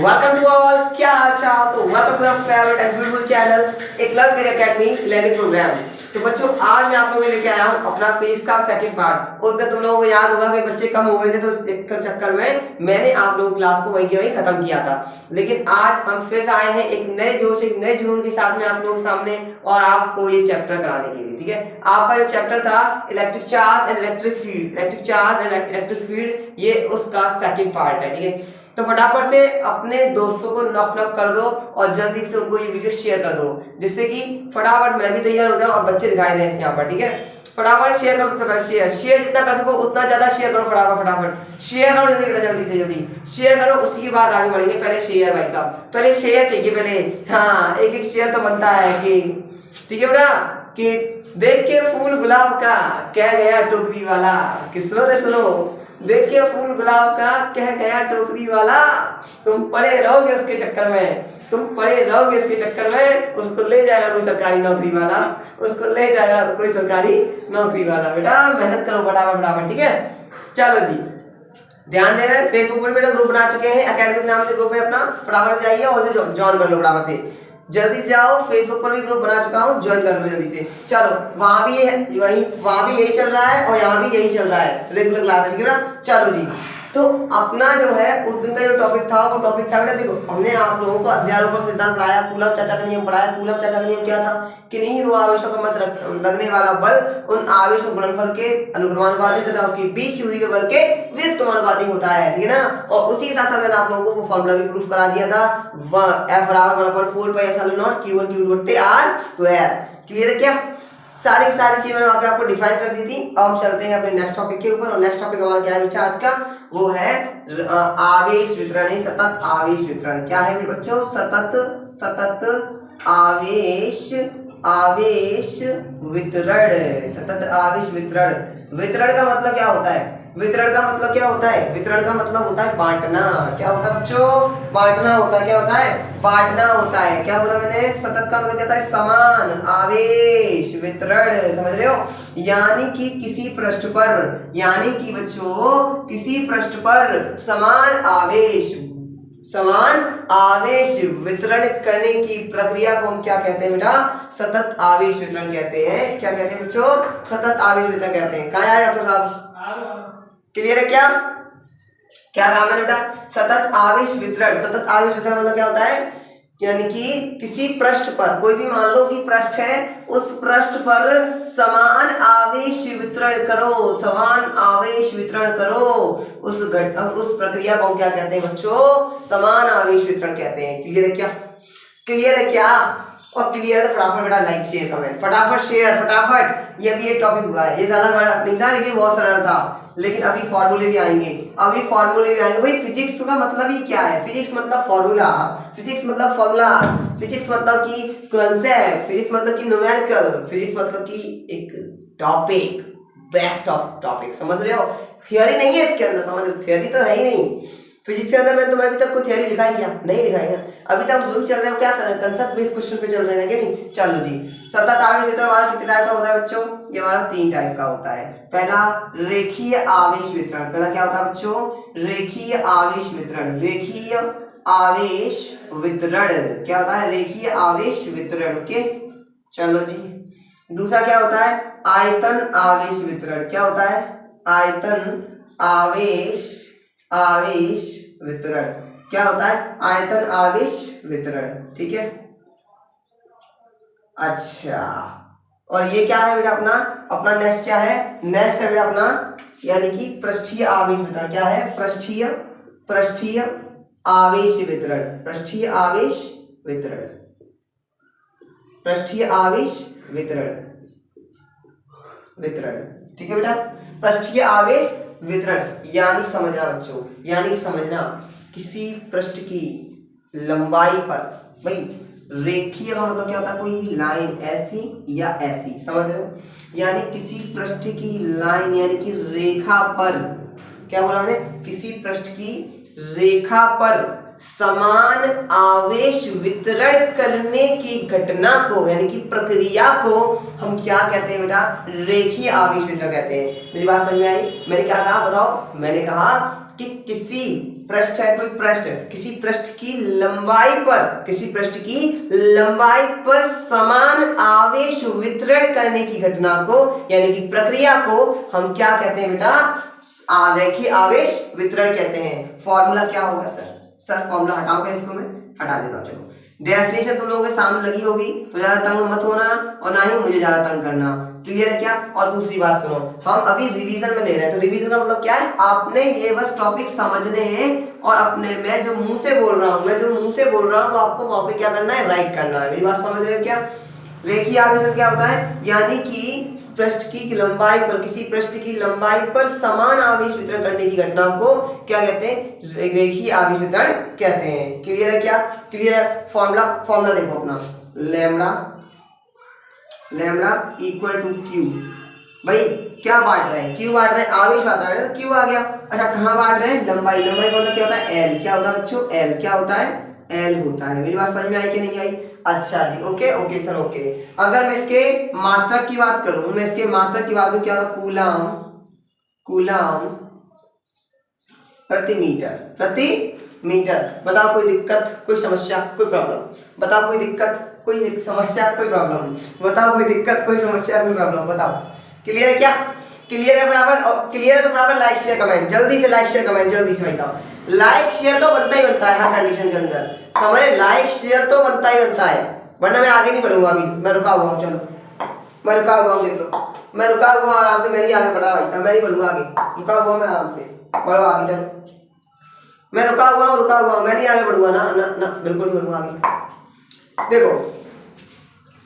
Welcome to all, क्या हाल चाल। तो welcome to our favourite and beautiful channel Eklavya academy learning program. तो बच्चों, आज मैं आप लोगों के लेके आया हूँ अपना फिजिक्स का सेकंड पार्ट। उस दिन तुम लोगों को याद होगा कि बच्चे कम हो गए थे, तो इस चक्कर में मैंने आप लोगों की क्लास को वहीं के वहीं खत्म किया था। लेकिन आज हम फिर से आए हैं एक नए जोश, एक नए जुनून के साथ में आप लोगों के सामने, और आपको ये चैप्टर कराने के लिए। ठीक है, आपका जो चैप्टर था electric charge and electric field, electric charge and electric field, ये उसका सेकंड पार्ट है। ठीक है, तो फटाफट से अपने दोस्तों को नॉक नॉक कर दो और जल्दी से उनको ये वीडियो शेयर कर दो, जिससे कि फटाफट मैं भी तैयार हो जाऊं और बच्चे दिखाई दें यहाँ पर। ठीक है, फटाफट शेयर करो, सबसे पहले शेयर जितना कर सको उतना ज्यादा शेयर करो। फटाफट शेयर करो, जल्दी से जल्दी शेयर करो। उसी के बाद आगे बढ़ेंगे। पहले शेयर भाई साहब, पहले शेयर चाहिए पहले। हाँ, एक शेयर तो बनता है कि ठीक है बेटा, कि देख के फूल गुलाब का कह गया टोकरी वाला, किसनो रे सुनो, देख के फूल गुलाब का कह गया टोकरी वाला, तुम पड़े रहोगे उसके चक्कर में, तुम पड़े रहोगे उसके चक्कर में, उसको ले जाएगा कोई सरकारी नौकरी वाला, उसको ले जाएगा कोई सरकारी नौकरी वाला। बेटा मेहनत करो फटाफट। ठीक है, चलो जी, ध्यान देवे। फेसबुक पर भी ग्रुप बना चुके हैं, एकेडमिक नाम से ग्रुप है अपना, फटाफट से जाइए और उसे ज्वाइन कर लो फटाफट से, जल्दी से जाओ। फेसबुक पर भी ग्रुप बना चुका हूँ, ज्वाइन कर लो जल्दी से। चलो, वहां भी यही चल रहा है और यहाँ भी यही चल रहा है, रेगुलर क्लास है। ठीक है ना, चलो जी। तो अपना जो है उस दिन का जो टॉपिक था, वो टॉपिक था बेटा, देखो हमने आप लोगों को अध्यारोपण सिद्धांत पढ़ाया, कूलम चाचा का नियम पढ़ाया। कूलम चाचा का नियम क्या था कि नहीं दो आवेशों का मध्य लगने वाला बल उन आवेश और गुणनफल के अनुक्रमानुपाती तथा उसके बीच की दूरी के बल के व्युत्क्रमानुपाती होता है। ठीक है ना, और उसी के साथ साथ मैंने आप लोगों को वो फॉर्मूला भी प्रूफ करा दिया था, F बराबर 1/4 pi epsilon not Q1 Q2 R square. Clear है क्या? सारी चीजें मैंने वहां पे आपको डिफाइन कर दी थी। अब हम चलते हैं अपने नेक्स्ट टॉपिक के ऊपर, और नेक्स्ट टॉपिक हमारा क्या है बच्चा आज का, वो है आवेश वितरण, सतत आवेश वितरण। क्या है बच्चों? सतत आवेश वितरण, सतत आवेश वितरण। वितरण का मतलब क्या होता है? वितरण का मतलब क्या होता है? वितरण का मतलब होता है बांटना। क्या होता है बच्चों? बांटना होता है। क्या होता है? बांटना होता है। क्या बोला मैंने? सतत का मतलब क्या होता है? समान आवेश वितरण, समझ रहे हो? यानी कि किसी पृष्ठ पर, यानी कि बच्चों किसी पृष्ठ पर समान आवेश वितरण करने की प्रक्रिया को हम क्या कहते हैं बेटा? सतत आवेश वितरण कहते हैं। क्या कहते हैं बच्चों? सतत आवेश वितरण कहते हैं। कहाँ आया डॉक्टर साहब? क्लियर है क्या? क्या काम है बेटा? सतत आवेश वितरण। सतत आवेश वितरण मतलब क्या होता है? यानी कि किसी पृष्ठ पर, कोई भी मान लो कि पृष्ठ है, उस पृष्ठ पर समान आवेश वितरण करो, समान आवेश वितरण करो। उस प्रक्रिया को क्या कहते हैं बच्चों? समान आवेश वितरण कहते हैं। क्लियर है क्या? क्लियर है क्या? और क्लियर है तो फटाफट बेटा लाइक शेयर कमेंट, फटाफट शेयर, फटाफट। ये भी एक टॉपिक हुआ है, ये ज्यादा बड़ा नहीं था लेकिन बहुत सरल था। लेकिन अभी फॉर्मूले भी आएंगे, भाई फिजिक्स का मतलब ही क्या है? फिजिक्स मतलब फॉर्मूला, फिजिक्स मतलब फॉर्मूला, फिजिक्स मतलब कि कॉन्सेप्ट, फिजिक्स मतलब कि न्यूमेरिकल, फिजिक्स मतलब कि एक टॉपिक, बेस्ट ऑफ टॉपिक। समझ रहे हो? थियरी नहीं है इसके अंदर, समझ, थियरी तो है ही नहीं फिजिक्स के अंदर। मैंने तुम्हें अभी तक कोई थियरी लिखाई क्या? नहीं लिखाई है अभी तक। हम जो चल रहे हो क्या सर, कंसेप्ट बेस्ड क्वेश्चन पे चल रहे हैं कि नहीं? चलो जी, सतत आवेश वितरण हमारा कितने टाइप का होता है बच्चों? ये हमारा 3 टाइप का होता है। पहला रेखीय आवेश वितरण। पहला क्या होता है बच्चों? रेखीय आवेश वितरण। रेखीय आवेश वितरण क्या होता है? रेखीय आवेश वितरण। ओके, चलो जी। दूसरा क्या होता है? आयतन आवेश वितरण। क्या होता है? आयतन आवेश वितरण। क्या होता है? आयतन आवेश वितरण। ठीक है, अच्छा। और ये क्या है बेटा अपना नेक्स्ट क्या है? नेक्स्ट है बेटा अपना, यानी कि पृष्ठीय आवेश वितरण। क्या है? पृष्ठीय आवेश वितरण। पृष्ठीय आवेश वितरण। ठीक है बेटा, पृष्ठीय आवेश वितरण यानी समझना बच्चों, यानी समझना किसी पृष्ठ की लंबाई पर, भाई रेखीय का मतलब क्या होता है? कोई भी लाइन ऐसी या ऐसी, समझ रहे हो? यानी किसी पृष्ठ की लाइन यानी कि रेखा पर, क्या बोला मैंने? किसी पृष्ठ की रेखा पर समान आवेश वितरण करने की घटना को, यानी कि प्रक्रिया को हम क्या कहते हैं बेटा? रेखीय आवेश वितरण कहते हैं। मेरी बात समझ में आई? मैंने क्या कहा बताओ? मैंने कहा कि किसी पृष्ठ है, कोई पृष्ठ, किसी पृष्ठ की लंबाई पर, किसी पृष्ठ की लंबाई पर समान आवेश वितरण करने की घटना को यानी कि प्रक्रिया को हम क्या कहते हैं बेटा? रेखीय आवेश वितरण कहते हैं। फॉर्मूला क्या होगा सर? सर फॉर्मूला हटाओ, क्या इसको मैं हटा देता हूं। चलो डेफिनेशन तुम लोगों के सामने लगी होगी, तो ज्यादा तंग मत होना और ना ही मुझे ज्यादा तंग करना। क्लियर है क्या? और दूसरी बात सुनो, हम अभी रिवीजन में ले रहे हैं, तो रिवीजन का मतलब क्या है? आपने ये बस टॉपिक समझने हैं और अपने मैं जो मुंह से बोल रहा हूँ वो आपको वहां पे क्या करना है? राइट करना है। मेरी बात समझ रहे हो क्या? रेखीय आवेश क्या होता है? यानी कि पृष्ठ की लंबाई पर, किसी पृष्ठ की लंबाई पर समान आवेश वितरण करने की घटना को क्या कहते हैं? रेखीय आवेश वितरण कहते हैं। क्लियर है क्या? क्लियर है? फॉर्मूला देखो अपना, लैम्बडा इक्वल टू क्यू। भाई क्या बांट रहे हैं? क्यू बांट रहे हैं, आवेश बांट रहे हैं, तो क्यू आ गया। अच्छा कहाँ बांट रहे हैं? लंबाई का मतलब क्या होता है? एल। क्या होता है बच्चों? एल क्या होता है? एल होता है। मेरी बात समझ में आई कि नहीं आई? अच्छा जी, ओके सर ओके। अगर मैं इसके मात्रक की बात करूं, क्या होता है? कूलम प्रति मीटर। बताओ कोई दिक्कत, कोई समस्या, कोई प्रॉब्लम? बताओ कोई दिक्कत, कोई समस्या, कोई प्रॉब्लम? बताओ कोई दिक्कत, कोई समस्या, कोई प्रॉब्लम? बताओ। क्लियर है क्या? क्लियर है बराबर? और क्लियर है तो बराबर लाइक शेयर कमेंट, जल्दी से लाइक शेयर कमेंट, जल्दी से भाई साहब। लाइक शेयर तो बनता ही बनता है हर कंडीशन के अंदर, समझ? लाइक शेयर तो बनता ही बनता है, वरना मैं आगे नहीं बढ़ूंगा। अभी मैं रुका हुआ हूँ, चलो मैं रुका हुआ हूँ, देख लो मैं रुका हुआ आराम से, मैं नहीं आगे बढ़ रहा भाई साहब, मैं नहीं बढ़ूंगा आगे, रुका हुआ मैं आराम से। बढ़ो आगे, चलो मैं रुका हुआ मैं नहीं आगे बढ़ूंगा ना ना ना, बिल्कुल नहीं बढ़ूंगा आगे। देखो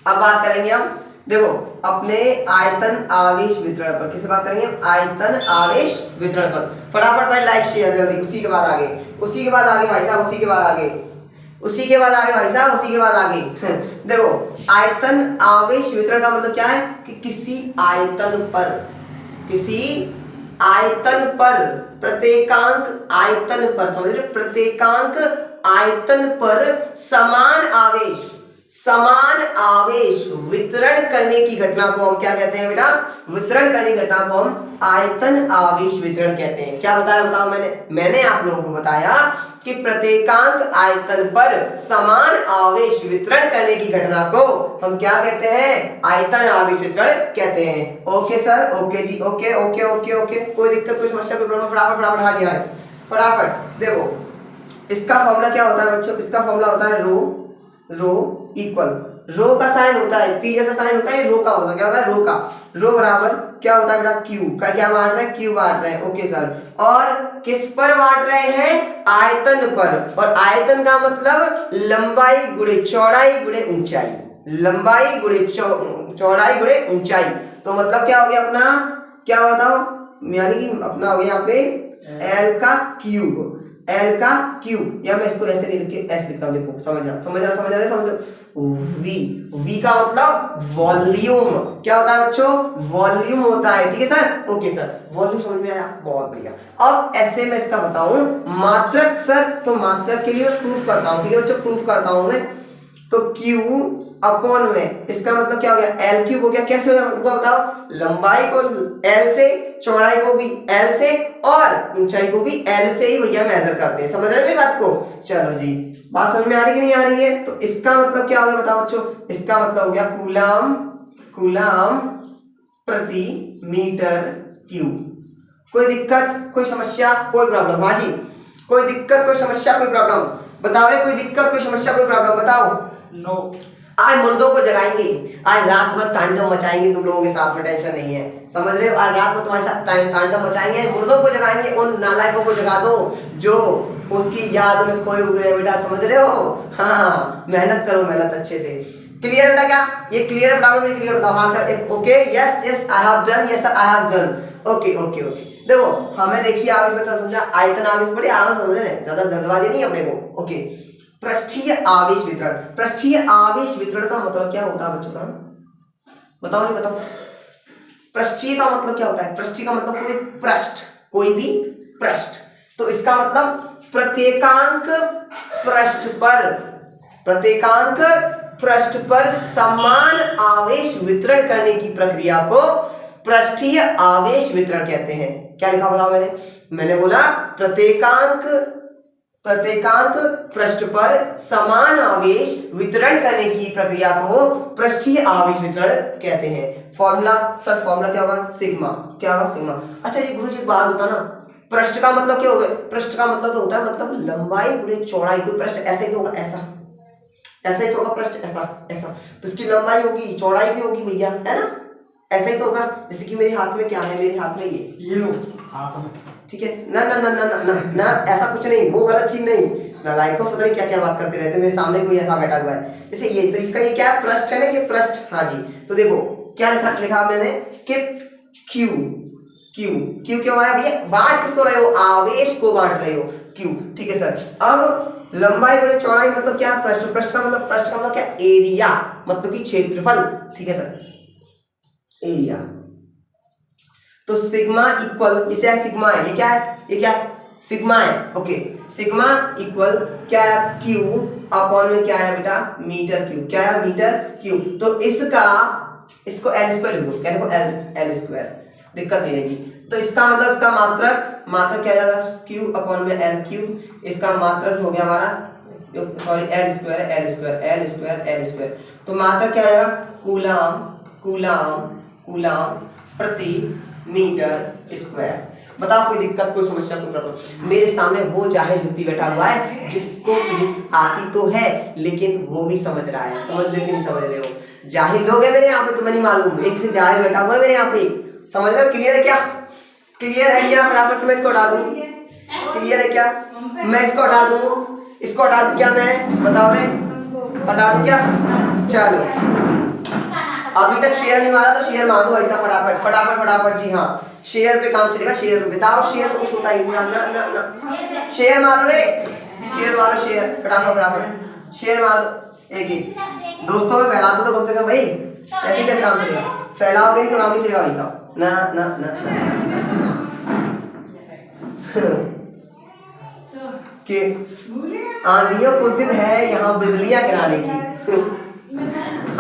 अब बात करेंगे हम, देखो अपने आयतन आवेश वितरण पर। किस बात करेंगे? आयतन आवेश वितरण पर। फटाफट भाई लाइक शेयर जल्दी। उसी के बाद आगे भाई साहब, उसी के बाद आगे भाई साहब, उसी के बाद आगे देखो आयतन आवेश वितरण का मतलब क्या है? कि किसी आयतन पर प्रत्येकांक आयतन पर, समझ रहे? प्रत्येकांक आयतन पर समान आवेश वितरण करने की घटना को हम क्या कहते हैं बेटा? वितरण करने की घटना को हम आयतन आवेश वितरण कहते हैं। क्या बताया? बताओ। मैंने आप लोगों को बताया कि प्रत्येकांक आयतन पर समान आवेश वितरण करने की घटना को हम क्या कहते हैं? आयतन आवेश वितरण कहते हैं। ओके सर, ओके जी, ओके। कोई दिक्कत, कोई समस्या, कोई प्रॉब्लम? फटाफट हाँ जी, फटाफट देखो इसका फॉर्मूला क्या होता है बच्चों? इसका फॉर्मूला होता है रो इक्वल, रो का साइन होता है पी जैसा साइन होता है, रो का होता है, क्या होता है? रो का। रो बराबर क्या होता है बेटा? क्यू का। क्या बांट रहे हैं? क्यू बांट रहे हैं। Okay sir. और किस पर बांट रहे हैं? आयतन पर। और आयतन का मतलब लंबाई गुणे चौड़ाई गुणे ऊंचाई, लंबाई गुणे चौड़ाई गुणे ऊंचाई। तो मतलब क्या हो गया अपना? क्या बताओ? यानी कि अपना हो गया यहाँ पे एल का क्यूब, या मैं इसको ऐसे नहीं लिख के ऐसे लिखता हूं। देखो समझ वी का मतलब वॉल्यूम। क्या होता है बच्चों? वॉल्यूम होता है। ठीक है सर, ओके सर, वॉल्यूम समझ में आया? बहुत बढ़िया। अब ऐसे मैं इसका बताऊं मात्रक सर, तो मात्रक के लिए प्रूफ करता हूं। ठीक है बच्चों, प्रूफ करता हूं मैं। तो Q अपॉन में इसका मतलब क्या हो गया? L क्यूब हो गया। कैसे हो गया बताओ? लंबाई को L से, चौड़ाई को भी L से और ऊंचाई को भी L से ही भैया मेजर करते हैं। समझ रहे हो मेरी बात को? चलो जी, बात समझ में आ रही कि नहीं आ रही है? तो इसका मतलब क्या हो गया बताओ बच्चों? इसका मतलब हो गया कूलम प्रति मीटर क्यूब। कोई दिक्कत, कोई समस्या, कोई प्रॉब्लम? हाँ जी, कोई दिक्कत, कोई समस्या, कोई प्रॉब्लम? बताओ रे, कोई दिक्कत, कोई समस्या, कोई प्रॉब्लम? बताओ। नो। आज मुर्दों को जगाएंगे, आज रात भर तांडव मचाएंगे तुम लोगों के साथ में, टेंशन नहीं है। समझ रहे हो? आज रात भर तुम्हारे साथ तांडव मचाएंगे, मुर्दों को जगाएंगे, उन नालायकों को जगा दो जो उसकी याद में खोए हुए हैं बेटा। समझ रहे हो? हाँ, मेहनत करो, मेहनत अच्छे से। क्लियर बेटा? क्या ये क्लियर है? बताओ मुझे, क्लियर बताओ। हाँ sir, okay, yes I have done, yes sir I have done. Okay. देखो हमें देखिए आवेश मतलब समझा, आयतन आवेश बड़े आराम से समझ रहे हैं, ज्यादा जल्दबाजी नहीं अपने को। ओके, पृष्ठीय आवेश वितरण। पृष्ठीय आवेश वितरण का मतलब क्या होता है बच्चों? बताओ नहीं बताओ। पृष्ठीय का मतलब क्या होता है? पृष्ठीय का मतलब कोई भी पृष्ठ। तो इसका मतलब प्रत्येकांक पृष्ठ पर समान आवेश वितरण करने की प्रक्रिया को पृष्ठीय आवेश वितरण कहते हैं। क्या लिखा बताओ मैंने बोला प्रत्येकांक पृष्ठ पर समान आवेश वितरण करने की प्रक्रिया को पृष्ठीय आवेश वितरण कहते हैं। फॉर्मूला क्या होगा? सिग्मा। क्या होगा? सिग्मा। अच्छा ये गुरु जी बात होता ना, पृष्ठ का मतलब क्या होगा? पृष्ठ का मतलब तो होता है मतलब लंबाई गुणे चौड़ाई। कोई पृष्ठ ऐसे ही तो होगा, ऐसा ही तो होगा पृष्ठ, ऐसा तो इसकी लंबाई होगी, चौड़ाई भी होगी भैया, है ना? ऐसा ही तो होगा। जैसे कि मेरे हाथ में क्या है? मेरे हाथ में ये लो हाथ में, ठीक है ना? ना ना ना ना ना ना ऐसा कुछ नहीं, वो गलत चीज नहीं। नालायक को पता नहीं क्या क्या बात करते रहते, मेरे सामने कोई ऐसा बैठा हुआ है जैसे ये, तो इसका ये क्या है? पृष्ठ है ना, ये पृष्ठ। हाँ जी, तो देखो क्या लिखा मैंने कि क्यू क्यों आया भैया? बांट किसको रहे हो? आवेश को बांट रहे हो, क्यू, ठीक है सर। अब लंबाई बड़े चौड़ाई मतलब क्या? पृष्ठ का मतलब क्या? एरिया, मतलब कि क्षेत्रफल, ठीक है सर, एरिया। तो सिग्मा इक्वल, इसे सिग्मा है, ये क्या है? ये क्या सिग्मा है, ओके। सिग्मा इक्वल क्या है? क्यू अपॉन में क्या है बेटा? Metre cube. क्या है? Metre cube. तो इसको एल स्क्वायर लिख दो, क्या लिखो? एल स्क्वायर, दिक्कत नहीं रहेगी। तो इसका मतलब इसका मात्रक क्या जाएगा? क्यू अपॉन में एल क्यूब। इसका मात्रक हो गया हमारा, सॉरी एल स्क्वायर। तो मात्रक क्या आएगा? कूलाम प्रति मीटर स्क्वायर। बताओ कोई दिक्कत, कोई समस्या, कोई प्रॉब्लम? मेरे सामने वो जाहिल व्यक्ति बैठा हुआ है जिसको फिजिक्स आती तो है लेकिन वो भी समझ रहा है। समझ रहे कि नहीं समझ रहे हो? जाहिल लोग हैं मेरे यहाँ पे, तुम्हें नहीं मालूम? एक से जाहिल बैठा हुआ है मेरे यहाँ पे, समझ रहे हो? क्लियर है क्या? फटाफट से मैं इसको हटा दूं। क्लियर है क्या? मैं इसको हटा दूं क्या? मैं बताओ रे, हटा दूं क्या? चलो, अभी तक शेयर नहीं मारा तो शेयर मार दो ऐसा फटाफट। जी हाँ, शेयर पे काम चलेगा। शेयर विदाउट शेयर तो कुछ होता ही नहीं। शेयर मारो रे, शेयर फटाफट शेयर मार दो। एक दोस्तों में फैला दो तो कम से कम भाई, ऐसे कैसे काम चलेगा? फैलाओगे नहीं तो काम नहीं चलेगा भाई साहब। ना कि आंधियों को जिद है यहाँ बिजलियां गिराने की।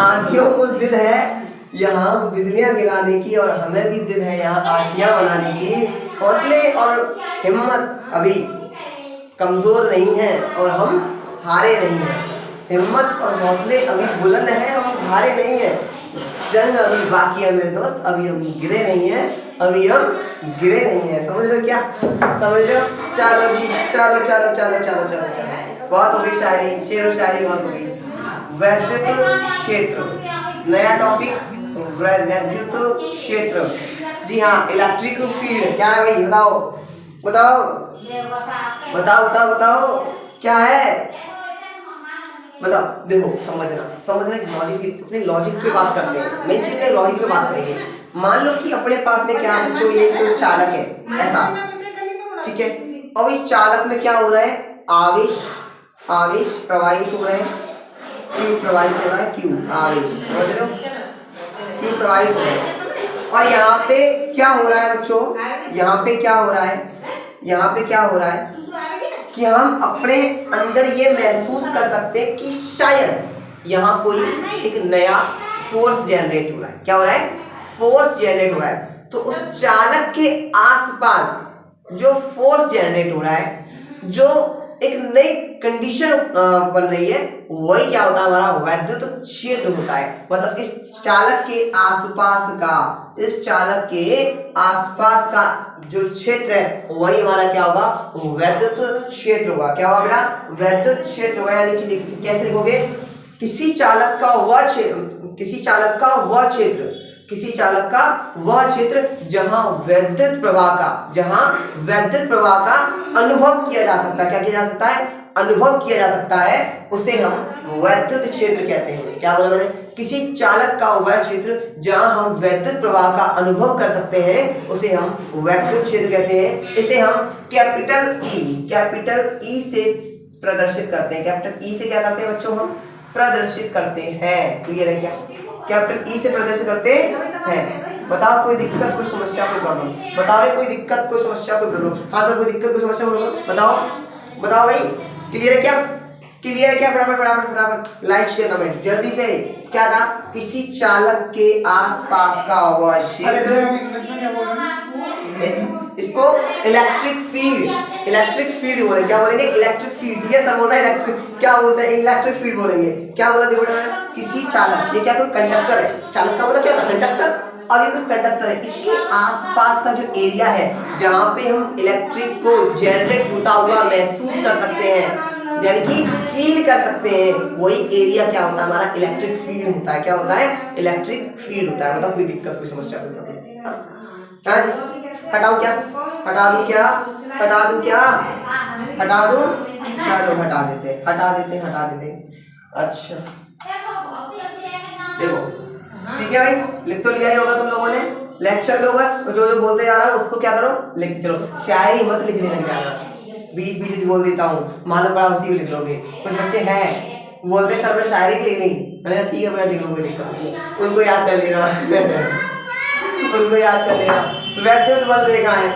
आंधियों को जिद है यहाँ बिजलियां गिराने की, और हमें भी जिद है यहाँ आशियां बनाने की। हौसले और हिम्मत अभी कमजोर नहीं है और हम हारे नहीं हैं। हिम्मत और हौसले अभी बुलंद हैं, हम हारे नहीं हैं। जंग अभी बाकी है मेरे दोस्त, अभी हम गिरे नहीं हैं। समझ रहे हो क्या? समझ रहे हो? चलो जी, चलो। बहुत हो गई शायरी, शेर व शायरी बहुत हो गई। वैद्युत क्षेत्र, नया टॉपिक, वैद्युत क्षेत्र। जी हाँ, इलेक्ट्रिक फील्ड क्या है भाई? बताओ क्या है? बताओ। देखो समझना लॉजिक, अपने लॉजिक पे बात करते हैं। मेन चीज में लॉजिक पे बात करेंगे। मान लो कि अपने पास में क्या जो ये तो चालक है ऐसा, ठीक है, और इस चालक में क्या हो रहा है? आवेश प्रवाहित हो रहा है, क्यू प्रवाहित हो रहा है, क्यू आवेश, समझ रहे हो? क्यू प्रवाहित हो रहा है। और यहाँ पे क्या हो रहा है बच्चों? यहाँ पे क्या हो रहा है कि हम अपने अंदर ये महसूस कर सकते हैं कि शायद यहाँ कोई एक नया फोर्स जनरेट हो रहा है। क्या हो रहा है? फोर्स जनरेट हो रहा है। तो उस चालक के आसपास जो फोर्स जनरेट हो रहा है, जो एक नई कंडीशन बन रही है, वही क्या होता है? हमारा वैद्युत क्षेत्र होता है। मतलब इस चालक के आसपास का जो क्षेत्र है वही हमारा क्या होगा? वैद्युत क्षेत्र होगा। क्या होगा बेटा? वैद्युत क्षेत्र होगा। यानी कि कैसे लिखोगे? किसी चालक का वह क्षेत्र जहां वैद्युत प्रवाह का अनुभव किया जा सकता है। क्या किया जा सकता है? अनुभव किया जा सकता है, उसे हम वैद्युत क्षेत्र कहते हैं। क्या बोला मैंने? किसी चालक का वह क्षेत्र जहां हम वैद्युत प्रवाह का अनुभव कर सकते हैं उसे हम वैद्युत क्षेत्र कहते हैं। इसे हम कैपिटल ई से प्रदर्शित करते हैं। कैपिटल ई से क्या करते हैं बच्चों? हम प्रदर्शित करते हैं। क्लियर है क्या? कैपिटल ई से प्रदर्शित करते हैं। बताओ कोई दिक्कत, कोई समस्या, कोई प्रॉब्लम? बताओ कोई दिक्कत, कोई समस्या, कोई प्रॉब्लम? हाँ सर, कोई दिक्कत, कोई समस्या, कोई प्रॉब्लम? बताओ भाई, क्लियर है क्या? फटाफट लाइक शेयर कमेंट जल्दी से। क्या था, किसी चालक के आसपास का अवश्य, इसको इलेक्ट्रिक फील्ड बोलेंगे। क्या बोलेंगे, इलेक्ट्रिक फील्ड। ठीक है सर बोल रहा है इलेक्ट्रिक, क्या बोलते हैं, इलेक्ट्रिक फील्ड बोलेंगे। क्या बोला देखो बेटा, किसी चालक, ये क्या कोई कंडक्टर है, चालक का बोला क्या था, कंडक्टर। अब ये कोई कंडक्टर है, इसके आसपास का जो एरिया है जहां पे हम इलेक्ट्रिक को जनरेट होता हुआ महसूस कर सकते हैं, यानी कि फील कर सकते हैं, वही एरिया क्या होता है, हमारा इलेक्ट्रिक फील्ड होता है। क्या होता है, इलेक्ट्रिक फील्ड होता है। मतलब कोई दिक्कत, कोई समस्या नहीं। हाँ जी, हटाओ क्या, हटा दूं क्या, हटा दूं क्या, हटा दूं, चलो हटा देते। अच्छा देखो, ठीक है भाई, लिख तो लिया ही होगा तुम लोगों ने, लेक्चर लो बस, जो जो बोलते जा रहा हूँ उसको क्या करो, लिख चलो। शायरी मत लिखने लग जाना, बीच बीच बोल देता हूँ, मालूम पड़ा उसी को लिख लोगे। कुछ बच्चे हैं बोलते सर मैं शायरी भी लिख नहीं, मैंने ठीक है मैं लिख लूँ, कोई दिक्कत नहीं, उनको याद कर लेना उनको याद कर लेना। वैद्युत बल रेखाएं,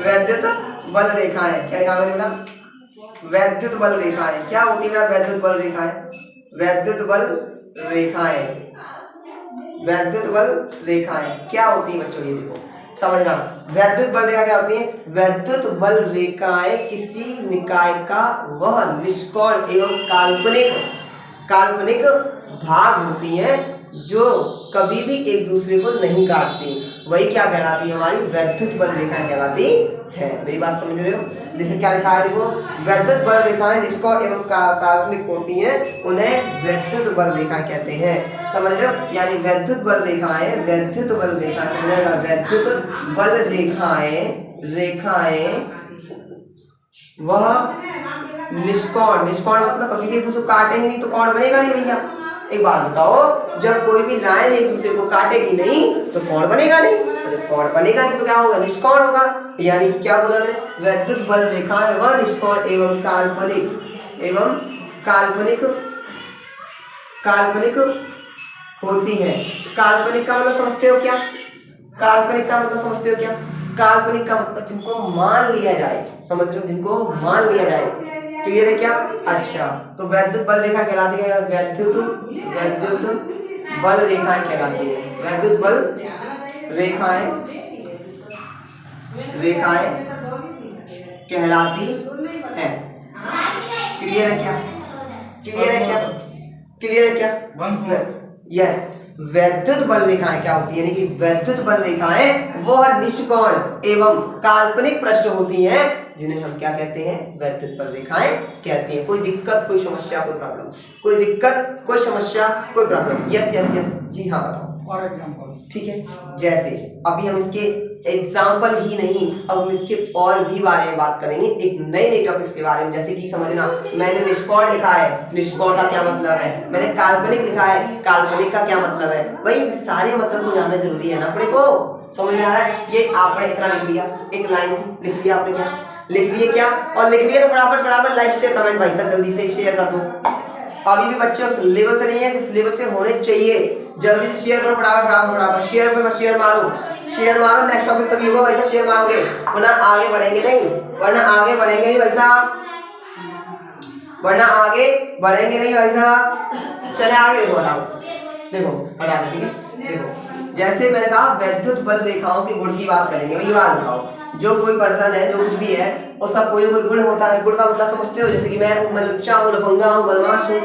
वैद्युत बल रेखाएं, क्या लिखा मैंने बेटा, वैद्युत बल रेखाएं। क्या होती है वैद्युत बल रेखाएं, वैद्युत बल रेखाएं, वैद्युत बल रेखाएं क्या होती है बच्चों, ये देखो समझना। वैद्युत बल रेखा क्या होती है, वैद्युत बल रेखाएं किसी निकाय का वह निष्कोण एवं काल्पनिक भाग होती हैं जो कभी भी एक दूसरे को नहीं काटती, वही क्या कहलाती है, हमारी वैद्युत बल रेखाएं कहलाती है। मेरी बात समझ रहे हो, जैसे क्या लिखा है देखो, वैद्युत बल रेखाएं निष्कोण एवं काल्पनिक होती हैं, उन्हें वैद्युत बल रेखा कहते हैं। समझ रहे हो, यानी वैद्युत बल रेखाएं, वैद्युत बल रेखाएं, समझना, वैद्युत बल रेखाएं वह निष्कोण मतलब कभी भी एक दूसरे को काटेंगे नहीं तो कोण बनेगा नहीं भैया। एक बात बताओ, जब कोई भी लाइन एक दूसरे को काटेगी नहीं तो कोण बनेगा नहीं, कोण बनेगा नहीं तो क्या होगा, निष्कोण होगा। यानी क्या बोला मैंने, वैद्युत बल रेखाएं वह निष्कोण एवं काल्पनिक होती है। काल्पनिक का मतलब समझते हो क्या, काल्पनिक का मतलब समझते हो क्या, काल्पनिक का मतलब जिनको मान लिया जाए, समझ रहे हो, जिनको मान लिया जाए। क्लियर है क्या, अच्छा तो वैद्युत बल रेखा कहलाती है, वैद्युत बल रेखाएं कहलाती है, वैद्युत बल रेखाएं कहलाती है। क्लियर है क्या, क्लियर है क्या, यस। वैद्युत बल रेखाएं क्या होती है, यानी कि वैद्युत बल रेखाएं वह निष्कोण एवं काल्पनिक पृष्ठ होती हैं जिन्हें हम क्या कहते हैं, वैद्युत बल रेखाएं कहते हैं। कोई दिक्कत, कोई समस्या, कोई प्रॉब्लम, कोई दिक्कत, कोई समस्या, कोई प्रॉब्लम, यस यस यस, जी हाँ बताओ। और एग्जांपल, ठीक है, जैसे अभी हम इसके एग्जाम्पल ही नहीं, अब हम इसके और भी बारे में बात करेंगे, एक नए टॉपिक्स के बारे में। जैसे कि समझना, मैंने निष्कोण लिखा है, निष्कोण का क्या मतलब है, मैंने काल्पनिक लिखा है, काल्पनिक का क्या मतलब है, भाई सारे मतलब तो जानना जरूरी है ना अपने को। समझ में आ रहा है, ये आपने इतना लिख लिया, एक लाइन थी लिख लिया आपने, क्या लिख लिए क्या, और लिख लिए तो फटाफट लाइक शेयर कमेंट भाई साहब जल्दी से शेयर कर दो। अभी भी बच्चे उस लेवल से नहीं है जिस लेवल से होने चाहिए, जल्दी से शेयर करो, फटाफट शेयर पे शेयर मारो, नेक्स्ट टॉपिक तक होगा वैसा शेयर मारोगे, वरना आगे बढ़ेंगे नहीं, भाई साहब, वरना आगे बढ़ेंगे नहीं भाई साहब। चले आगे देखो, हटा दो, ठीक है। देखो जैसे मैंने कहा वैद्युत बल रेखाओं के गुण की बात करेंगे। ये बात बताओ, जो कोई पर्सन है, जो कुछ भी है, उसका कोई ना कोई गुण होता है। गुण का मतलब समझते हो, जैसे कि मैं लुच्चा हूँ, लफंगा हूँ, बदमाश हूँ,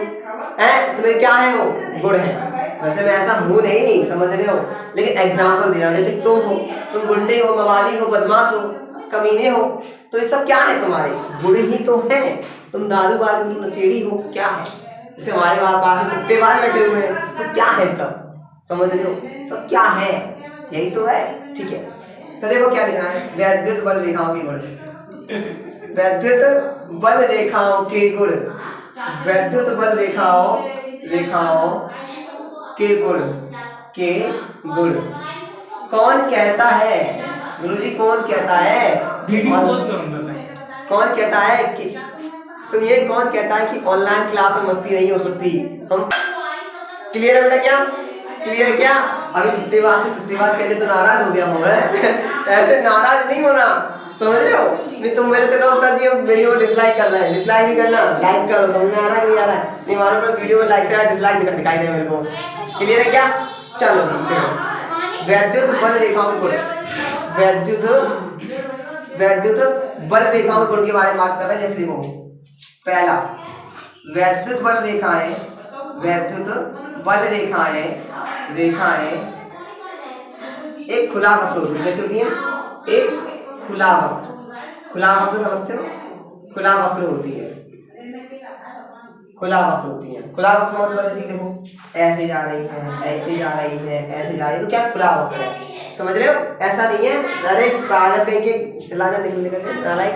हैं, तो मेरे क्या है, वो गुण है। वैसे मैं ऐसा हूँ नहीं, समझ रहे हो, लेकिन एग्जाम्पल दे रहा हूँ। जैसे तुम गुंडे हो, मवाली हो, बदमाश हो, कमीने हो, तो ये सब क्या है, तुम्हारे गुण ही तो है। तुम दारूबाज हो, तुम नशेड़ी हो, क्या है, जैसे हमारे पास सट्टेबाज बैठे हुए हैं, तो क्या है सब, समझ रहे हो, सब क्या है, यही तो है, ठीक है। तो देखो क्या लिखा है, वैद्युत बल रेखाओं के गुण, वैद्युत बल रेखाओं के गुण, वैद्युत बल रेखाओं के गुण कौन कहता है, गुरुजी कौन कहता है, कौन कहता है कि, सुनिए, कौन कहता है कि ऑनलाइन क्लास में मस्ती नहीं हो सकती। हम क्लियर है बेटा, क्या क्लियर है क्या, अभी सुट्टीबाज कहते तो नाराज हो गया हूँ ऐसे नाराज नहीं होना, समझ रहे हो, नहीं तुम मेरे से कहो सर जी वीडियो को डिसलाइक करना है, डिसलाइक नहीं करना, लाइक करो। समझ में आ रहा है कि नहीं आ रहा है, नहीं मालूम वीडियो में लाइक से डिसलाइक दिखाई दे मेरे को। क्लियर है क्या? चलो जी देखो, वैद्युत बल रेखाओं के गुण, वैद्युत बल रेखाओं के गुण के बारे में बात कर रहे हैं। जैसे देखो, पहला वैद्युत बल रेखाएं, वैद्युत बल रेखाएं एक खुला वक्र होती है। कैसे होती है? एक खुला वक्र समझते हो? खुला वक्र होती है, खुला वक्र होती है। खुला वक्र मतलब जैसे देखो ऐसे जा रही है, ऐसे जा रही है, ऐसे जा रही है, तो क्या खुला वक्र है, समझ रहे हो? ऐसा नहीं है डायरेक्ट कागज कहीं के चला जा निकल के नालायक।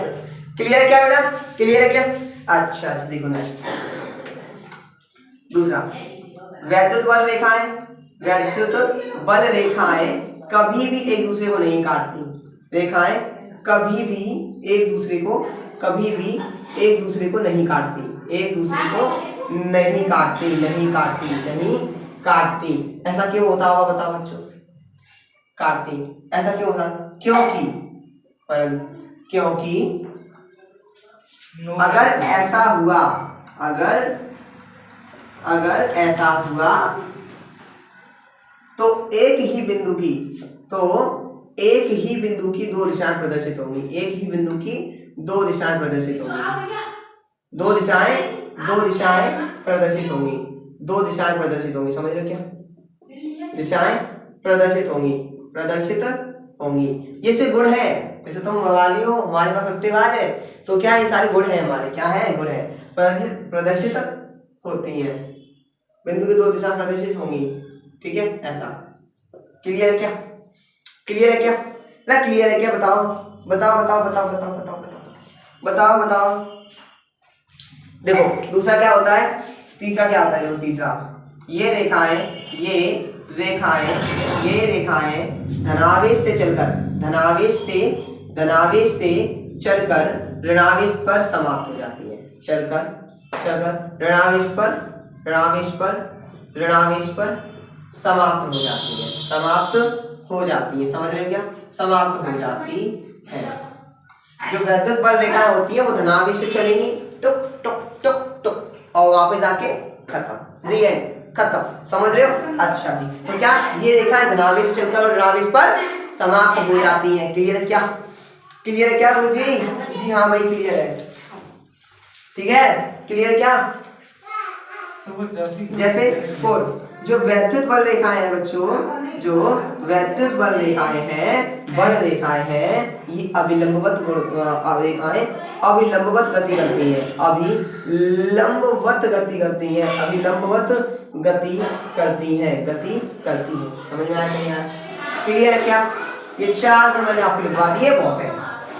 क्लियर है क्या बेटा? क्लियर है क्या? अच्छा अच्छा देखो नेक्स्ट, दूसरा वैद्युत बल रेखाएं, वैद्युत बल रेखाएं कभी भी एक दूसरे को नहीं काटती। रेखाएं कभी भी एक दूसरे को नहीं काटती, एक दूसरे को नहीं काटती। ऐसा क्यों होता होगा बताओ बच्चों? काटती, ऐसा क्यों होता? क्योंकि अगर ऐसा हुआ, अगर ऐसा हुआ तो एक ही बिंदु की दो दिशाएं प्रदर्शित होंगी। एक ही बिंदु की दो दिशाएं प्रदर्शित होंगी। दो दिशाएं प्रदर्शित होंगी। समझ रहे हो क्या? दिशाएं प्रदर्शित होंगी। ये से गुण है। जैसे तुम वाली हो, हमारे पास सट्टेबाज है, तो क्या ये सारे गुण है हमारे? क्या है? गुण है। प्रदर्शित होती है, बिंदु की दो दिशा प्रदर्शित होंगी। ठीक है, ऐसा। क्लियर है क्या? क्लियर है क्या? ना क्लियर है क्या? बताओ। देखो दूसरा क्या होता है, तीसरा क्या होता है? देखो तीसरा, ये रेखाएं धनावेश से चलकर ऋणावेश पर समाप्त हो जाती है। चलकर ऋणावेश पर समाप्त हो जाती है। समझ रहे हो क्या? समाप्त हो जाती है। जो वैद्युत बल रेखाएं होती है वो धनावेश से चलेंगी, टुक टुक टुक टुक, और वापस आके खत्म, दी एंड, खत्म। समझ रहे हो? अच्छा जी, तो क्या ये रेखाएं धनावेश से चलकर और ऋणावेश पर समाप्त हो जाती हैं। क्लियर है क्या? क्लियर है क्या गुरु जी? जी हाँ भाई क्लियर है। ठीक है, क्लियर है क्या? जैसे 4, जो वैद्युत बल रेखाएं हैं बच्चों, जो वैद्युत बल रेखाएं हैं, ये अभिलंबवत रेखाएं अभिलंबवत गति करती हैं। समझ में आया कि नहीं आया? क्लियर है क्या? ये 4 गुण मैंने आपको लिखवा दिए, बहुत है,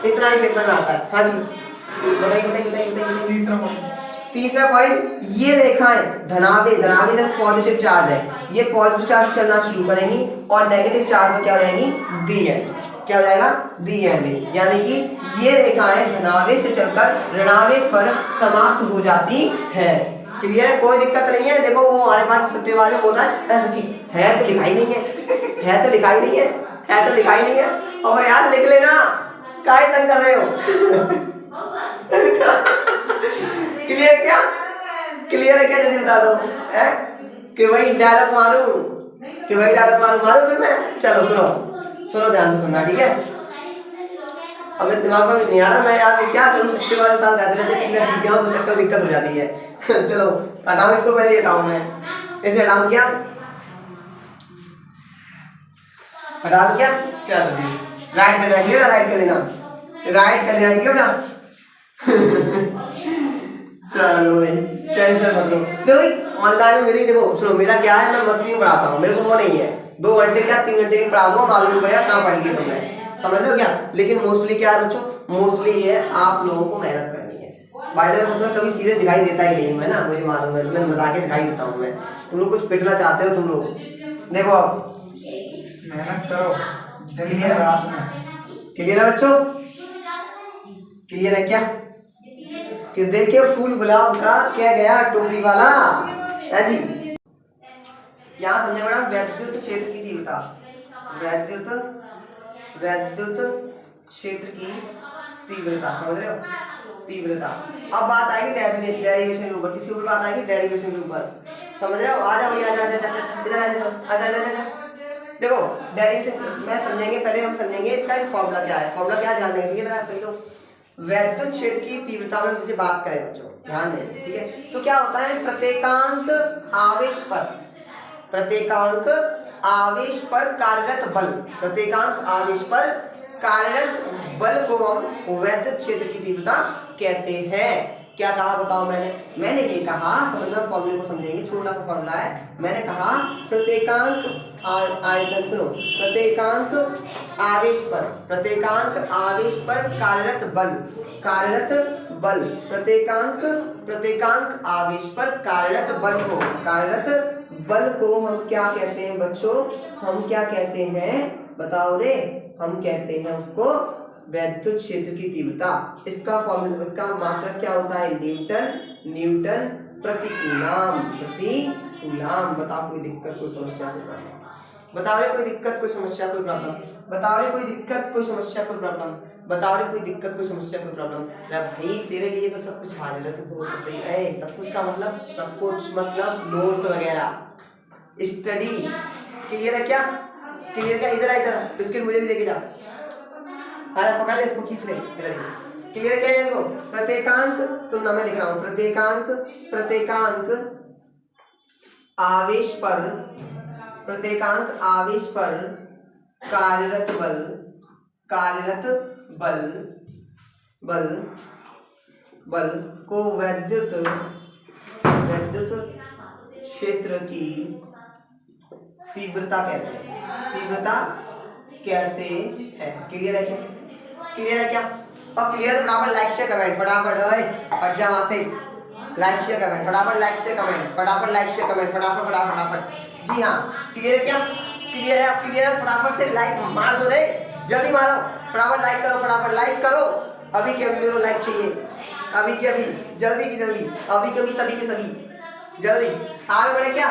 इतना ही पेपर में आता है। हाँ जी बताइए। तीसरा पॉइंट, ये रेखाएं धनावेश पॉजिटिव चार्ज है, ये पॉजिटिव चार्ज चलना शुरू करेंगी और नेगेटिव चार्ज में क्या हो जाएंगी? दी एंड। क्या हो जाएगा? दी एंड। यानी कि ये रेखाएं धनावेश से चलकर ऋणावेश पर समाप्त हो जाती है। क्लियर है? कोई दिक्कत नहीं है। देखो वो हमारे पास छुट्टे वाले बोल रहा है ऐसा जी है तो लिखाई नहीं है, और यार लिख लेना, काहे तंग कर रहे हो? क्लियर क्या? क्लियर है क्या? जल्दी बता दो है कि वही डायलॉग मारूं फिर मैं। चलो सुनो ध्यान से सुनना, ठीक है? अब दिमाग में नहीं आ रहा मैं यार क्या करूं, सबसे वाले साथ रहते कितना सीख गया हूं, तो चक्कर दिक्कत हो जाती है। चलो हटाओ इसको, पहले हटाऊं मैं इसे, हटाऊं क्या? हटा दो क्या? चलो जी, राइट कर लेना, ठीक है ना? चलो भाई टेंशन मत लो। देखो भाई ऑनलाइन में मेरी, देखो सुनो, मेरा क्या है, मैं मस्ती में पढ़ाता हूँ, मेरे को वो नहीं है 2 घंटे क्या 3 घंटे में पढ़ा दो, मालूम नहीं पड़ेगा कहाँ पढ़ेंगे तुमने। समझ रहे हो क्या? लेकिन मोस्टली क्या है बच्चों, मोस्टली ये आप लोगों को मेहनत करनी है। बाय द वे मतलब कभी सीरियस दिखाई देता ही नहीं हूं, है ना? मुझे मालूम है, तुम्हें मजाक दिखाई देता हूँ मैं। तुम लोग कुछ पिटना चाहते हो तुम लोग। देखो अब मेहनत करो, क्लियर है बच्चों? क्लियर है क्या? कि देखिए फूल गुलाब का क्या गया टोपी वाला है जी। यहाँ समझे बड़ा, वैद्युत क्षेत्र की तीव्रता, वैद्युत क्षेत्र की तीव्रता, समझ रहे हो? तीव्रता। अब बात आएगी डेरिवेशन के ऊपर, किसके ऊपर बात आएगी? डेरिवेशन के ऊपर। समझ रहे हो? आ जाओ भैया, आजा आजा आजा इधर आ जाओ, आजा आजा आजा। देखो डेरिवेशन मैं समझेंगे, पहले हम समझेंगे इसका एक फॉर्मूला क्या है। फॉर्मूला क्या है ध्यान देंगे, ठीक है? सही तो वैद्युत क्षेत्र की तीव्रता में जिसे बात करें बच्चों, ध्यान दें, ठीक है? तो क्या होता है, प्रत्येकांक आवेश पर, प्रत्येकांक आवेश पर कार्यरत बल, प्रत्येकांक आवेश पर कार्यरत बल को हम वैद्युत क्षेत्र की तीव्रता कहते हैं। क्या कहा बताओ मैंने ये कहा, समझना, फॉर्मूले को समझेंगे, छोटा सा फॉर्मूला है। मैंने कहा प्रत्येकांक आयतन, सुनो, प्रत्येकांक आवेश पर, प्रत्येकांक आवेश पर कार्यरत बल, कार्यरत बल, प्रत्येकांक आवेश पर कार्यरत बल को, कार्यरत बल को हम क्या कहते हैं बच्चों? हम क्या कहते हैं बताओ रे? हम कहते हैं उसको वैद्युत क्षेत्र की तीव्रता। इसका फॉर्मूला, इसका मात्रक क्या होता है? न्यूटन प्रति कूलम, प्रति कूलम। बताओ कोई दिक्कत, कोई समस्या, कोई प्रॉब्लम? बताओ रे कोई दिक्कत, कोई समस्या, कोई प्रॉब्लम? बताओ रे कोई दिक्कत, कोई समस्या, कोई प्रॉब्लम? बताओ रे कोई दिक्कत, कोई समस्या, कोई प्रॉब्लम? अरे भाई तेरे लिए तो सब कुछ हाजिर है, तो सही है। सब कुछ का मतलब, सब कुछ मतलब नोट्स वगैरह, स्टडी क्लियर है क्या? क्लियर क्या? इधर आ, इधर बिस्किट मुझे भी लेके जा, अरे पकड़ ले इसको, खींच ले इधर। क्लियर क्या है? देखो प्रत्येकांक, सुनना मैं लिख रहा हूं, प्रत्येकांक आवेश पर, प्रत्येकांक आवेश पर कार्यरत बल, कार्यरत बल, बल बल को वैद्युत क्षेत्र की तीव्रता कहते हैं, तीव्रता कहते हैं। क्लियर है क्या? क्लियर है क्या? और क्लियर है तो फटाफट लाइक शेयर कमेंट, फटाफट ओए हट जा वहां से, लाइक शेयर कमेंट, फटाफट लाइक शेयर कमेंट, फटाफट लाइक शेयर कमेंट, फटाफट फटाफट फटाफट। जी हाँ, क्लियर है क्या? क्लियर है? क्लियर है? फटाफट से लाइक मार दो रे, जल्दी मारो, फटाफट लाइक करो, फटाफट लाइक करो, अभी के अभी मेरे लाइक चाहिए, अभी के अभी, जल्दी की जल्दी, अभी के अभी, सभी के सभी, जल्दी आगे बढ़े। क्या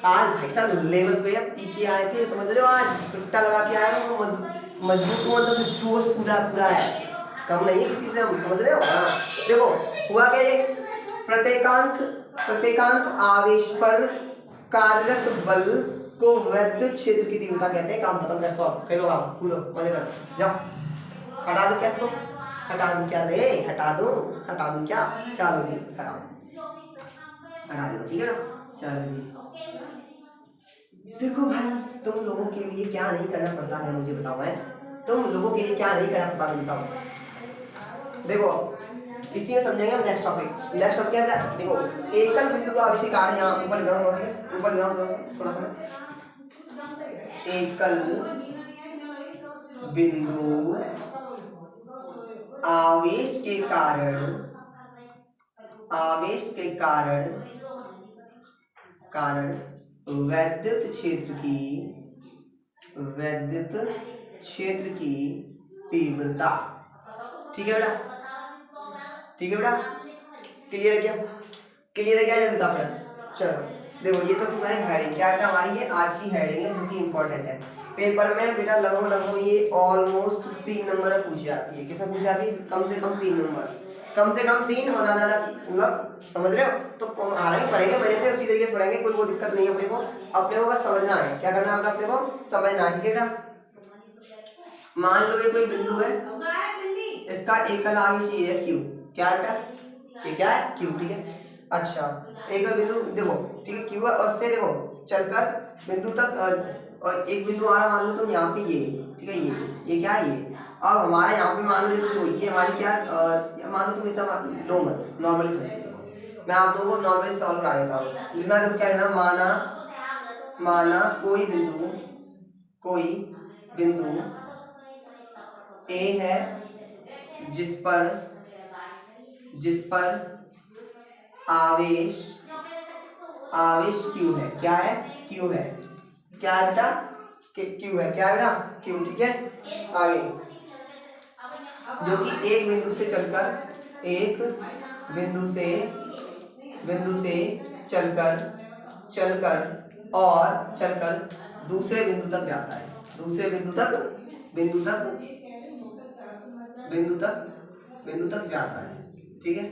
आज भाई साहब लेवल पे पी के आए थे, समझ रहे हो? आज सुट्टा लगा के आए हो, मजबूत मतलब से जोश पूरा पूरा है, कम नहीं है किसी से, हम समझ रहे हो? हाँ देखो हुआ क्या, ये प्रत्येकांक आवेश पर कार्यरत बल को वैद्युत क्षेत्र की तीव्रता कहते हैं। काम खत्म कर, सॉल्व खेलो, आप कूदो, मजे करो, जाओ हटा दो कैसे, तो हटा दूं क्या रे? हटा दूं क्या? चलो जी हटाओ, हटा दो, ठीक है ना? चलो जी। देखो भाई तुम लोगों के लिए क्या नहीं करना पड़ता है मुझे बताओ, है तुम लोगों के लिए क्या नहीं करना पड़ता है बताओ। देखो इसी में समझेंगे हम नेक्स्ट टॉपिक। नेक्स्ट टॉपिक क्या है? देखो एकल बिंदु का आवेशी कार्य, यहाँ ऊपर लगाओ, ऊपर लगाओ थोड़ा सा, एकल बिंदु आवेश के कारण, आवेश के कारण वैद्युत क्षेत्र की तीव्रता, ठीक है बेटा? ठीक है बेटा? क्लियर है क्या? क्लियर है क्या? जल्दी बताओ। चलो देखो ये तो तुम्हारी हेडिंग क्या है, हमारी ये आज की हेडिंग है जो कि इंपॉर्टेंट है। पेपर में बेटा लगभग ये ऑलमोस्ट 3 नंबर में पूछी जाती है। किसमें पूछी जाती है? कम से कम 3 नंबर, कम से कम 3 और ज्यादा मतलब, समझ रहे हो? तो हालांकि पढ़ेंगे वजह से उसी तरीके से पढ़ेंगे, कोई वो दिक्कत नहीं है। अपने को बस समझना है, क्या करना है अपने को समझना है, ठीक है बेटा? मान लो ये कोई बिंदु है, इसका एकल आवेश ये है Q, क्या है बेटा? ये क्या है? Q, ठीक है? अच्छा एकल बिंदु देखो, ठीक है Q है, और उससे देखो चलकर बिंदु तक, और एक बिंदु हमारा मान लो तुम यहाँ पे ये, ठीक है? ये क्या है? ये अब हमारे यहाँ पे मान लो जैसे जो ये हमारी क्या, मान लो तुम इतना लो मत, नॉर्मली समझो, मैं आप लोगों को नॉर्मली सॉल्व करा देता हूँ। लिखना तो क्या है ना, माना कोई बिंदु A है जिस पर आवेश Q है, क्या है? Q है, क्या है बेटा? Q है, क्या है बेटा? Q, ठीक है? आगे जो कि एक बिंदु से चलकर दूसरे बिंदु तक जाता है, दूसरे बिंदु तक जाता है, ठीक है,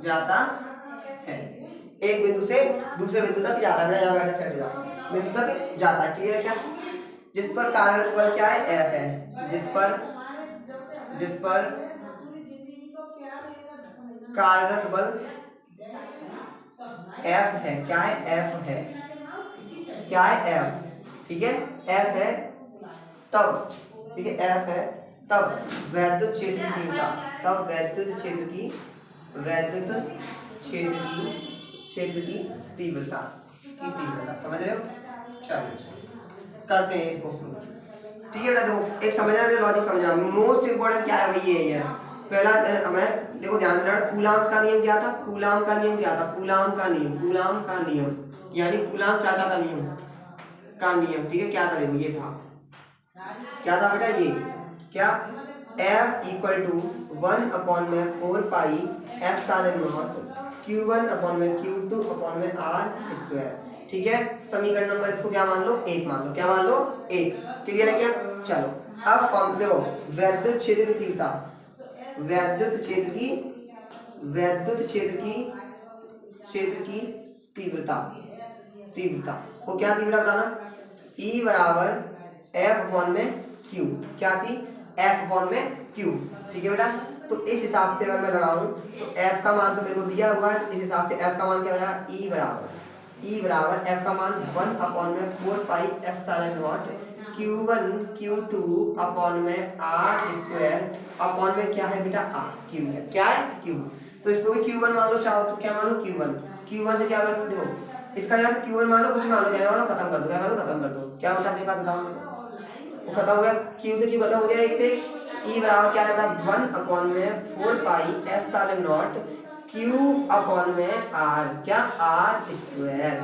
जाता है, एक बिंदु से दूसरे बिंदु तक जाता है, यहाँ बैठा सेट जा बिंदु तक जाता है। क्लियर है क्या? जिस पर कार्यरत बल क्या है? F है। जिस पर कार्यरत बल F है। क्या है? F है। क्या है? F। ठीक है, F है तब, ठीक है, F है तब वैद्युत क्षेत्र की तीव्रता, तब वैद्युत क्षेत्र की तीव्रता समझ रहे हो? चलो करते हैं इसको। ठीक है बेटा, देखो एक समझना, लॉजिक समझना, मोस्ट इंपोर्टेंट क्या है वही है। पहला हमें देखो ध्यान देना, कूलाम का नियम क्या था? कूलाम का नियम यानी कूलाम चाचा का नियम, ठीक है, क्या था? देखो ये था, क्या था बेटा? ये क्या? F equal to 1/4 pi epsilon naught Q1/Q2/R²। ठीक है, समीकरण नंबर इसको क्या मान लो? 1 मान लो। क्या मान लो? 1। क्लियर है क्या? चलो अब फॉर्म देखो, वैद्युत क्षेत्र की तीव्रता, वैद्युत क्षेत्र की तीव्रता वो क्या तीव्रता बताना? E बराबर F/Q। क्या थी? F/Q। ठीक है बेटा, तो इस हिसाब से अगर मैं लगाऊं तो F का मान तो मेरे को दिया हुआ है, इस हिसाब से F का मान क्या हो जाएगा? E बराबर F का मान 1/4 pi epsilon not Q1 Q2/R² upon में क्या है बेटा? R। Q है। क्या है? Q। तो इसको भी Q1 मान लो, चाहो तो क्या मान लो? Q1 से क्या होगा? देखो इसका या तो Q1 मान लो, कुछ मान लो, कहने वाला खत्म कर दो। क्या कर दो? खत्म कर दो। क्या बचा अपने पास? बताओ, वो खत्म हो गया। Q से Q खत्म हो गया, एक से E बराबर क्या है? 1/4 पाई एप्सिलॉन नॉट Q/R। क्या? R²।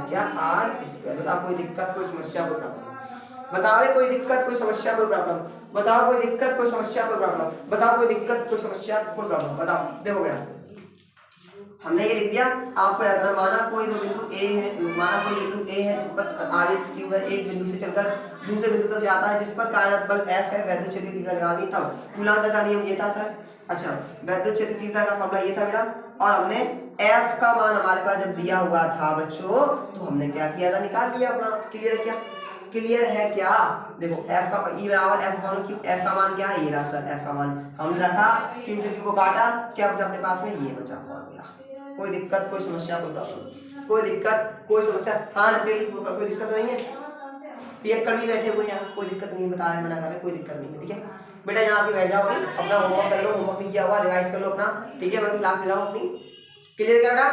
क्या? R²। बताओ कोई दिक्कत, कोई समस्या, कोई प्रॉब्लम? बताओ रे, कोई दिक्कत, कोई समस्या, कोई प्रॉब्लम? बताओ कोई दिक्कत, कोई समस्या, कोई प्रॉब्लम? बताओ कोई दिक्कत, कोई समस्या, कोई प्रॉब्लम? बताओ। देखो बेटा, हमने ये लिख दिया, आपको याद रखना, माना कोई बिंदु A है जिस पर आवेश Q है, एक बिंदु से चलकर दूसरे बिंदु तक जाता है, जिस पर कार्यरत बल F है, वैद्युत क्षेत्र की तीव्रता लगानी। तब कूलाम का नियम ये था सर। अच्छा, वैद्युत क्षेत्र की तीव्रता का फॉर्मूला ये था बेटा, और हमने F का मान हमारे पास जब दिया हुआ था बच्चों, तो हमने क्या किया था? निकाल लिया अपना। क्लियर है क्या? क्लियर है क्या? देखो F का E बराबर F/Q, F का मान क्या है? ये रहा सर, F का मान हमने रखा, Q से Q को काटा, क्या बचा अपने पास में? ये बचा फॉर्मूला। कोई दिक्कत, कोई समस्या, कोई प्रॉब्लम? कोई दिक्कत, कोई समस्या? हाँ नसेड़ी, कोई दिक्कत तो नहीं है? पीएफ कर भी बैठे हुए यहाँ, कोई दिक्कत नहीं, बता रहे, मना कर रहे, कोई दिक्कत नहीं है। ठीक है बेटा, यहाँ पे बैठ जाओ, अपना होमवर्क कर लो, होमवर्क नहीं किया हुआ रिवाइज कर लो अपना। ठीक है, मैं क्लास ले रहा हूँ अपनी। क्लियर क्या बेटा?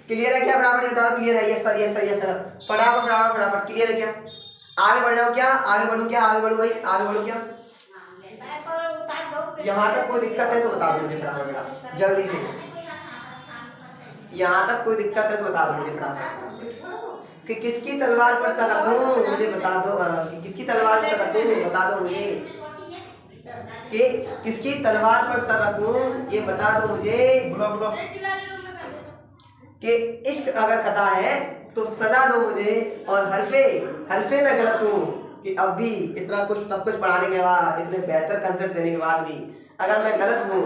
क्लियर है क्या? बराबर बता दो। क्लियर है? Yes sir, yes sir, yes sir. फटाफट। क्लियर है क्या? आगे बढ़ जाओ। क्या आगे बढ़ूं? क्या आगे बढ़ूं भाई? आगे बढ़ूं क्या? यहाँ तक कोई दिक्कत है तो बता दो मुझे फटाफट बेटा, जल्दी से। यहाँ तक कोई दिक्कत है तो बता दो मुझे फटाफट, कि किसकी तलवार पर सर रखूं? मुझे बता दो कि किसकी तलवार पर सर रखूं? बता दो मुझे कि किसकी तलवार पर सर रखूं, ये बता दो मुझे। कि इश्क अगर खता है तो सजा दो मुझे, और हल्फे में गलत हूँ कि अब भी इतना कुछ सब कुछ पढ़ाने के बाद, इतने बेहतर कंसेप्ट देने के बाद भी अगर मैं गलत हूँ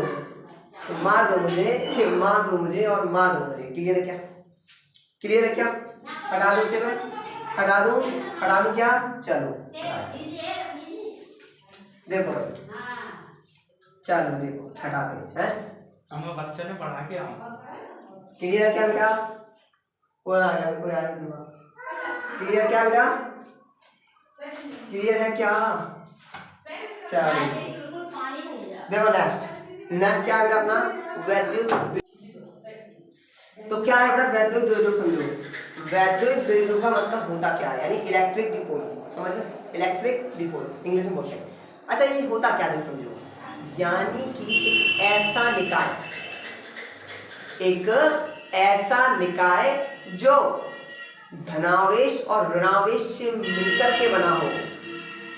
तो मार दो मुझे और मार दो मुझे। क्लियर है क्या? क्लियर है क्या? हटा दूं इसे, मैं हटा दूं क्या? चलो देखो चलो देखो हटाते हैं। हम बच्चे ने पढ़ा के आओ। क्लियर है क्या बेटा? कोई आया क्लियर है क्या बेटा? क्लियर है क्या? चलो देखो नेक्स्ट क्या है बेटा अपना? वैद्युत। तो क्या है बेटा? वैद्युत द्विध्रुव। समझो वैद्युत द्विध्रुव का मतलब होता क्या है, यानी इलेक्ट्रिक डिपोल। समझ लो, इलेक्ट्रिक डिपोल इंग्लिश में बोलते हैं। अच्छा, ये होता क्या है समझो, यानी कि एक ऐसा निकाय जो धनावेश और ऋणावेश से मिलकर के बना हो।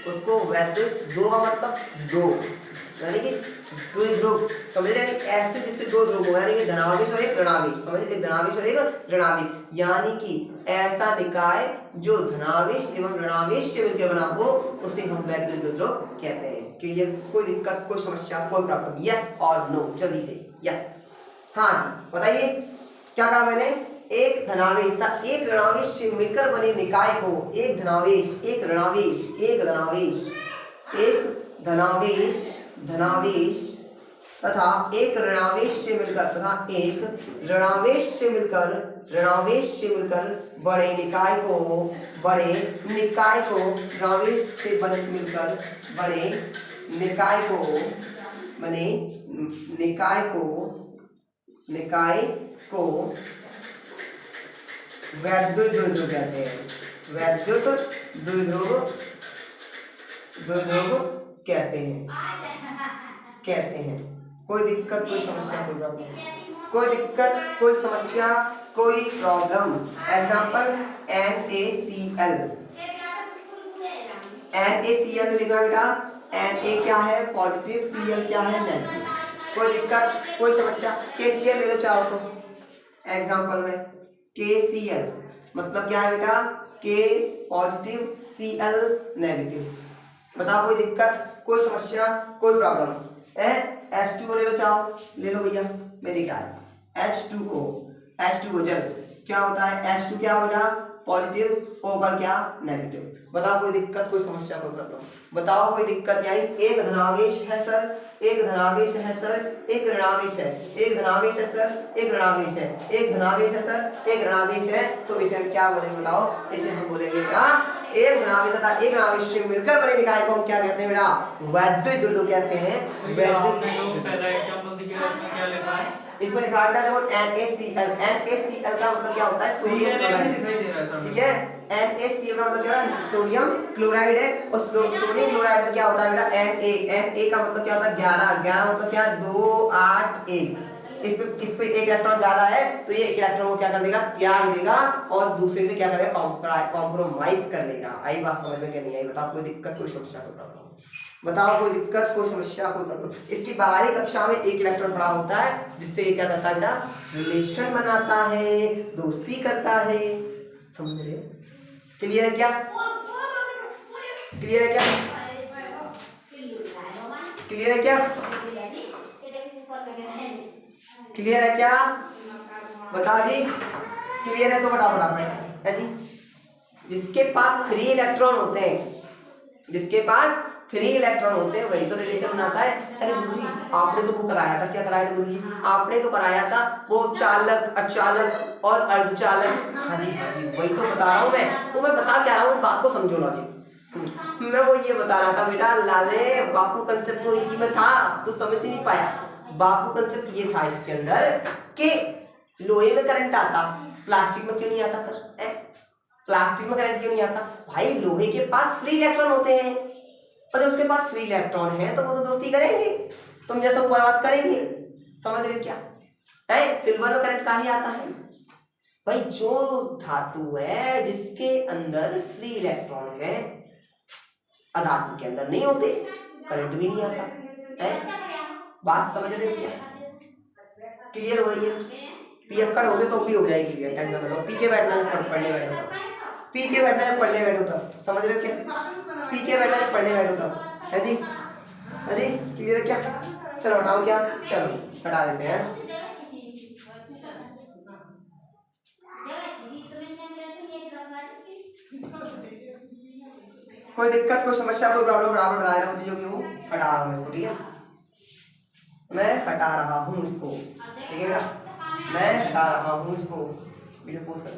उसको वैद्युत दो का मतलब दो, यानी कि द्विध्रुव, समझ रहे हैं? ऐसे जिसके दो ध्रुव हो, यानी कि धनावेश और एक ऋणावेश, समझ रहे? धनावेश और एक ऋणावेश, यानी कि ऐसा निकाय जो धनावेश एवं ऋणावेश से मिलकर बना हो उसे हम वैद्युत द्विध्रुव कहते हैं। कि ये कोई दिक्कत, कोई समस्या, कोई प्रॉब्लम? यस और नो, जल्दी से यस। हाँ जी बताइए, क्या कहा मैंने? एक धनावेश था एक ऋणावेश से मिलकर बने निकाय को एक धनावेश, एक ऋणावेश, एक धनावेश, एक धनावेश, धनावेश तथा एक ऋणावेश से मिलकर, तथा एक ऋणावेश से मिलकर, ऋणावेश से मिलकर बड़े निकाय को, बड़े निकाय को, ऋणावेश से मिलकर बड़े निकाय को, बने निकाय को, निकाय को वैद्युत द्विध्रुव कहते हैं। वैद्युत द्विध्रुव, द्विध्रुव कहते हैं, कहते हैं। कोई दिक्कत, कोई समस्या, कोई प्रॉब्लम? कोई दिक्कत, कोई समस्या, कोई प्रॉब्लम? एग्जांपल NaCl, NaCl में देखना बेटा, Na क्या है पॉजिटिव, Cl क्या है नेगेटिव। कोई दिक्कत, कोई समस्या? KCl ले लो चाहो तो एग्जांपल में, KCl मतलब क्या है बेटा? K positive, Cl negative. बताओ कोई दिक्कत, कोई समस्या, कोई प्रॉब्लम? H2O ले लो चाहो, ले लो भैया, मेरी क्या है H2O, H2O जल क्या होता है? H2 क्या हो बेटा? पॉजिटिव, O पर क्या? नेगेटिव। बताओ कोई दिक्कत, कोई समस्या, कोई प्रॉब्लम? बताओ कोई दिक्कत? यानी एक धनावेश है सर, एक धनावेश है सर, एक ऋणावेश है, एक धनावेश है सर, एक ऋणावेश है, एक धनावेश है सर, एक ऋणावेश है, तो इसे हम क्या बोलेंगे बताओ? इसे हम बोलेंगे बेटा एक धनावेश तथा एक ऋणावेश से मिलकर बने निकाय को हम क्या कहते हैं बेटा? वैद्युत द्विध्रुव कहते हैं। वैद्युत क्या लिखा है? इसमें लिखा है देखो NaCl, NaCl का मतलब क्या होता है? सोडियम क्लोराइड, ठीक है? NaCl का मतलब क्या है? सोडियम क्लोराइड है, और सोडियम क्लोराइड में क्या होता है बेटा? Na का मतलब क्या होता है? 11, 11 मतलब क्या है? 2 8 1। इस पे एक इलेक्ट्रॉन ज्यादा है तो ये एक इलेक्ट्रॉन को क्या कर देगा? त्याग देगा और दूसरे से क्या करेगा? कॉम्प्रोमाइज कर लेगा। आई बात समझ में? क्या नहीं आई? बताओ कोई दिक्कत, कोई समस्या, कोई प्रॉब्लम? बताओ कोई दिक्कत, कोई समस्या, कोई प्रॉब्लम? इसकी बाहरी कक्षा में एक इलेक्ट्रॉन पड़ा होता है जिससे ये क्या करता है बेटा? रिलेशन बनाता है, दोस्ती करता है। समझ रहे? क्लियर है क्या? क्लियर है क्या? क्लियर है क्या? क्लियर है क्या? बताओ जी, क्लियर है तो फटाफट है जी। जिसके पास फ्री इलेक्ट्रॉन होते हैं, जिसके पास फ्री इलेक्ट्रॉन होते हैं वही तो रिलेशन बनाता है। अरे गुरुजी आपने तो वो कराया था, क्या कराया था गुरुजी? आपने तो कराया था वो चालक, अचालक और अर्धचालक। हाँ जी हाँ जी, वही तो बता रहा हूँ मैं। तो मैं बता क्या रहा हूँ, बात को समझो ना जी। मैं वो ये बता रहा था बेटा, लाले बापू कंसेप्ट तो इसी में था, तो समझ नहीं पाया। बापू कंसेप्ट ये था इसके अंदर कि लोहे में करंट आता, प्लास्टिक में क्यों नहीं आता सर? प्लास्टिक में करंट क्यों नहीं आता? भाई लोहे के पास फ्री इलेक्ट्रॉन होते हैं, और जब उसके पास फ्री इलेक्ट्रॉन है तो वो तो दोस्ती करेंगे, तुम जैसा ऊपर बात करेंगे। समझ रहे क्या है? सिल्वर में करंट कहाँ ही आता है भाई? जो धातु है जिसके अंदर फ्री इलेक्ट्रॉन है, अधातु के अंदर नहीं होते, करंट भी नहीं आता है। बात समझ रहे हो क्या? क्लियर हो रही है? पियक्कड़ हो गए तो भी हो जाएगी क्लियर, टेंशन मत लो। पी के बैठना है, पढ़ने बैठो तो, पी के बैठना है, पढ़ने बैठो तो। समझ रहे हो क्या? पी के बैठना है, पढ़ने बैठो तो, है जी? है जी? क्लियर है क्या? चलो हटाओ क्या? चलो हटा देते हैं। कोई दिक्कत, कोई समस्या, कोई प्रॉब्लम बराबर बता देना मुझे, जो कि वो हटा रहा हूँ इसको, ठीक है? मैं हटा रहा हूँ इसको, ठीक है बेटा? मैं हटा रहा हूँ इसको। वीडियो पोस्ट कर